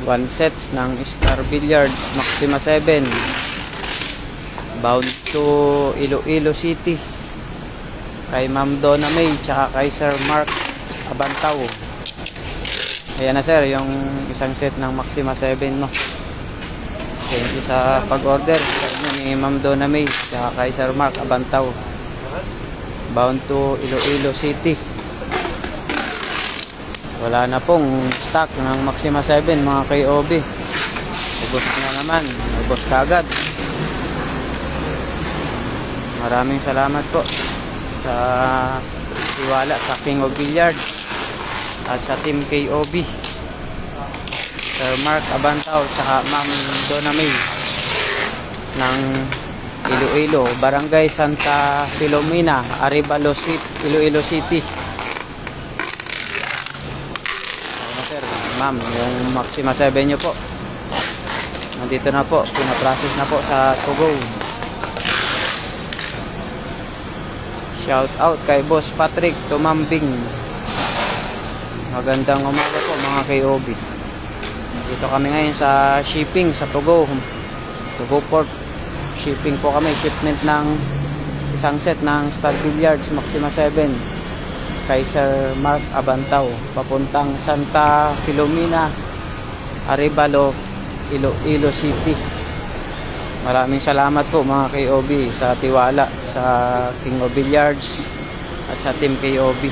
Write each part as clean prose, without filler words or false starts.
One set ng Star Billiards Maxima 7 bound to Iloilo City kay Ma'am Donna May tsaka kay Sir Mark Abantaw. Ayan na sir, yung isang set ng Maxima 7 no. Thank you sa pag-order ni Ma'am Donna May tsaka kay Sir Mark Abantaw, bound to Iloilo City. Wala na pong stock ng Maxima 7 mga KOB. Ubos na naman, ubos kagad. Maraming salamat po sa tiwala sa King of Billiards at sa Team KOB, Sir Mark Abantaw tsaka Ma'am Donna May ng Iloilo, Barangay Santa Filomena, Arevalo City, Iloilo City. Ma'am, yung Maxima 7 nyo po nandito na po, pinaprocess na po sa Togo. Shout out kay Boss Patrick Tumambing. Magandang umaga po mga KOB. Dito kami ngayon sa shipping sa Togo Port. Shipping po kami, shipment ng isang set ng Star Billiards Maxima 7 kay Sir Mark Abantaw papuntang Santa Filomena, Arevalo, Iloilo City. Maraming salamat po mga KOB sa tiwala sa King of Billiards at sa Team KOB.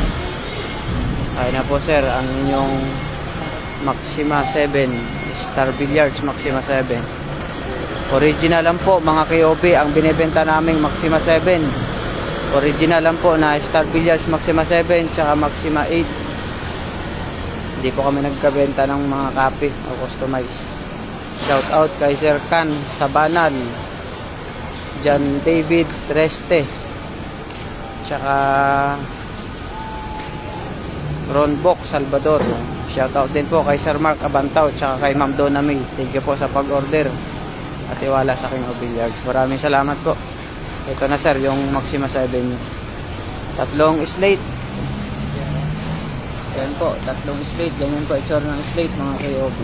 Ayun na po sir, ang inyong Maxima 7 Star Billiards Maxima 7. Original lang po mga KOB ang binibenta naming Maxima 7. Original lang po na Star Billiards Maxima 7 tsaka Maxima 8. Hindi po kami nagkabenta ng mga copy o customize. Shout out kay Sir Can Sabanal, John David Treste, tsaka Ron Bok Salvador. Shout out din po kay Sir Mark Abantaw tsaka kay Ma'am Donna May. Thank you po sa pag-order at tiwala sa King of Billiards. Maraming salamat po. Ito na sir, yung Maxima 7 nyo. Tatlong slate. Yan po, tatlong slate. Ganyan po itsura ng slate mga KOB.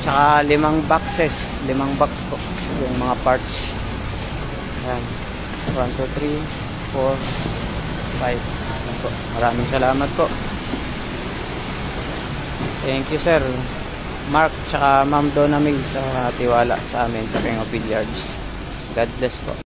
Tsaka 5 boxes. 5 box po. Yung mga parts. Yan. 1, 2, 3, 4, 5. Yan po. Maraming salamat po. Thank you sir Mark tsaka Ma'am Donna May sa tiwala sa amin sa King of Billiards. God bless po.